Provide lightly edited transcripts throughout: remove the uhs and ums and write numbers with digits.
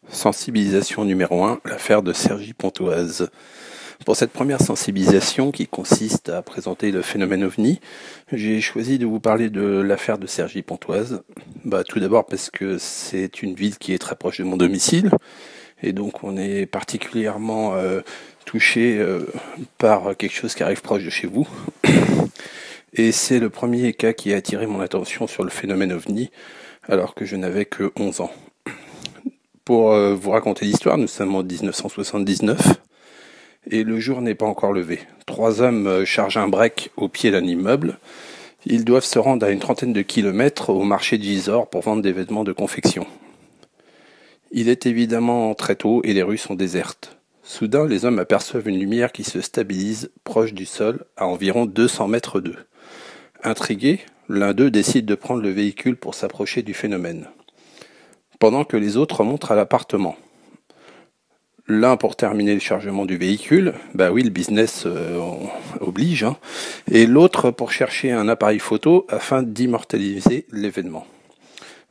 Sensibilisation numéro 1, l'affaire de Cergy Pontoise. Pour cette première sensibilisation qui consiste à présenter le phénomène OVNI, j'ai choisi de vous parler de l'affaire de Cergy Pontoise. Tout d'abord parce que c'est une ville qui est très proche de mon domicile et donc on est particulièrement touché par quelque chose qui arrive proche de chez vous. Et c'est le premier cas qui a attiré mon attention sur le phénomène OVNI alors que je n'avais que 11 ans. Pour vous raconter l'histoire, nous sommes en 1979 et le jour n'est pas encore levé. 3 hommes chargent un break au pied d'un immeuble. Ils doivent se rendre à une trentaine de kilomètres au marché de Gisors pour vendre des vêtements de confection. Il est évidemment très tôt et les rues sont désertes. Soudain, les hommes aperçoivent une lumière qui se stabilise proche du sol à environ 200 mètres d'eux. Intrigués, l'un d'eux décide de prendre le véhicule pour s'approcher du phénomène, pendant que les autres remontent à l'appartement. L'un pour terminer le chargement du véhicule, le business oblige, et l'autre pour chercher un appareil photo afin d'immortaliser l'événement.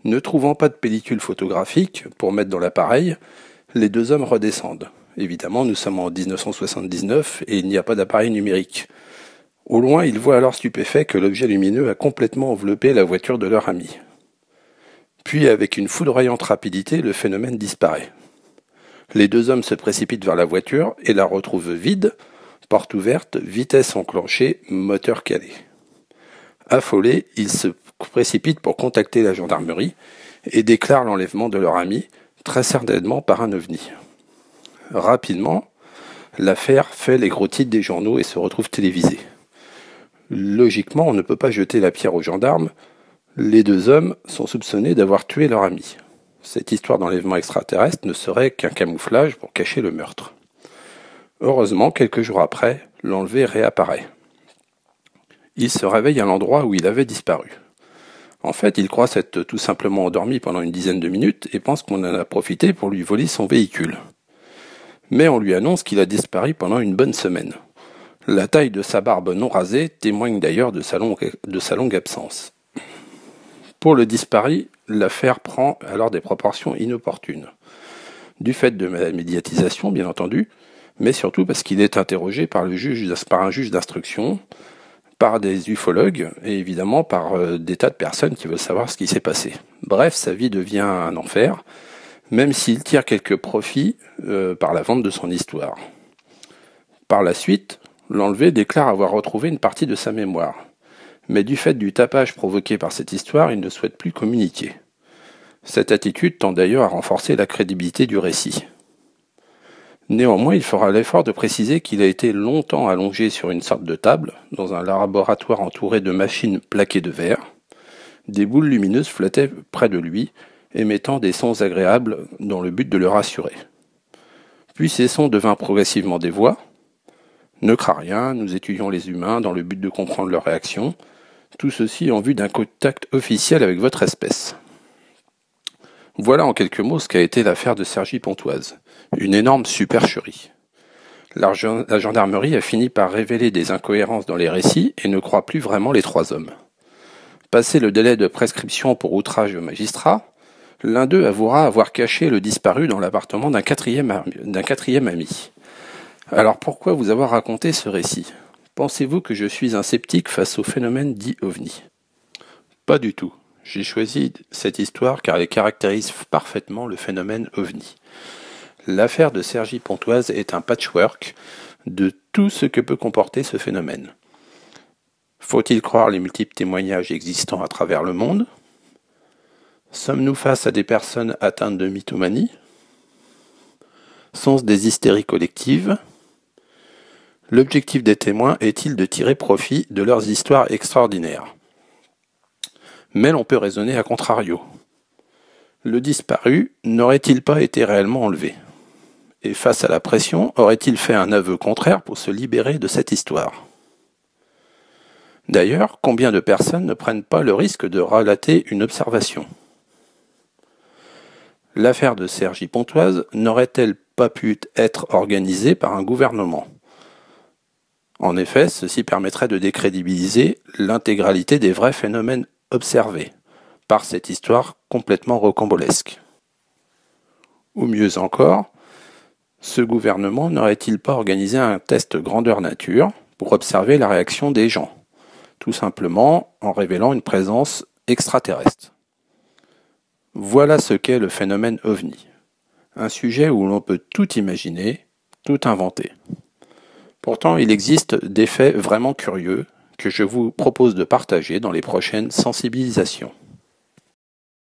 Ne trouvant pas de pellicule photographique pour mettre dans l'appareil, les 2 hommes redescendent. Évidemment, nous sommes en 1979 et il n'y a pas d'appareil numérique. Au loin, ils voient alors stupéfaits que l'objet lumineux a complètement enveloppé la voiture de leur ami. Puis, avec une foudroyante rapidité, le phénomène disparaît. Les 2 hommes se précipitent vers la voiture et la retrouvent vide, porte ouverte, vitesse enclenchée, moteur calé. Affolés, ils se précipitent pour contacter la gendarmerie et déclarent l'enlèvement de leur ami, très certainement par un ovni. Rapidement, l'affaire fait les gros titres des journaux et se retrouve télévisée. Logiquement, on ne peut pas jeter la pierre aux gendarmes. Les 2 hommes sont soupçonnés d'avoir tué leur ami. Cette histoire d'enlèvement extraterrestre ne serait qu'un camouflage pour cacher le meurtre. Heureusement, quelques jours après, l'enlevé réapparaît. Il se réveille à l'endroit où il avait disparu. En fait, il croit s'être tout simplement endormi pendant une dizaine de minutes et pense qu'on en a profité pour lui voler son véhicule. Mais on lui annonce qu'il a disparu pendant une bonne semaine. La taille de sa barbe non rasée témoigne d'ailleurs de sa longue absence. Pour le disparu, l'affaire prend alors des proportions inopportunes. Du fait de la médiatisation, bien entendu, mais surtout parce qu'il est interrogé par un juge d'instruction, par des ufologues et évidemment par des tas de personnes qui veulent savoir ce qui s'est passé. Bref, sa vie devient un enfer, même s'il tire quelques profits par la vente de son histoire. Par la suite, l'enlevé déclare avoir retrouvé une partie de sa mémoire. Mais du fait du tapage provoqué par cette histoire, il ne souhaite plus communiquer. Cette attitude tend d'ailleurs à renforcer la crédibilité du récit. Néanmoins, il fera l'effort de préciser qu'il a été longtemps allongé sur une sorte de table, dans un laboratoire entouré de machines plaquées de verre. Des boules lumineuses flottaient près de lui, émettant des sons agréables dans le but de le rassurer. Puis ces sons devinrent progressivement des voix. « Ne crains rien, nous étudions les humains dans le but de comprendre leurs réactions. Tout ceci en vue d'un contact officiel avec votre espèce. » Voilà en quelques mots ce qu'a été l'affaire de Cergy Pontoise. Une énorme supercherie. La gendarmerie a fini par révéler des incohérences dans les récits et ne croit plus vraiment les 3 hommes. Passé le délai de prescription pour outrage au magistrat, l'un d'eux avouera avoir caché le disparu dans l'appartement d'un quatrième ami. Alors pourquoi vous avoir raconté ce récit ? Pensez-vous que je suis un sceptique face au phénomène dit OVNI ? Pas du tout. J'ai choisi cette histoire car elle caractérise parfaitement le phénomène OVNI. L'affaire de Cergy Pontoise est un patchwork de tout ce que peut comporter ce phénomène. Faut-il croire les multiples témoignages existants à travers le monde ? Sommes-nous face à des personnes atteintes de mythomanie ? Sont-ce des hystéries collectives ? L'objectif des témoins est-il de tirer profit de leurs histoires extraordinaires ? Mais l'on peut raisonner à contrario. Le disparu n'aurait-il pas été réellement enlevé ? Et face à la pression, aurait-il fait un aveu contraire pour se libérer de cette histoire ? D'ailleurs, combien de personnes ne prennent pas le risque de relater une observation ? L'affaire de Cergy Pontoise n'aurait-elle pas pu être organisée par un gouvernement ? En effet, ceci permettrait de décrédibiliser l'intégralité des vrais phénomènes observés par cette histoire complètement rocambolesque. Ou mieux encore, ce gouvernement n'aurait-il pas organisé un test grandeur nature pour observer la réaction des gens, tout simplement en révélant une présence extraterrestre? Voilà ce qu'est le phénomène OVNI. Un sujet où l'on peut tout imaginer, tout inventer. Pourtant, il existe des faits vraiment curieux que je vous propose de partager dans les prochaines sensibilisations.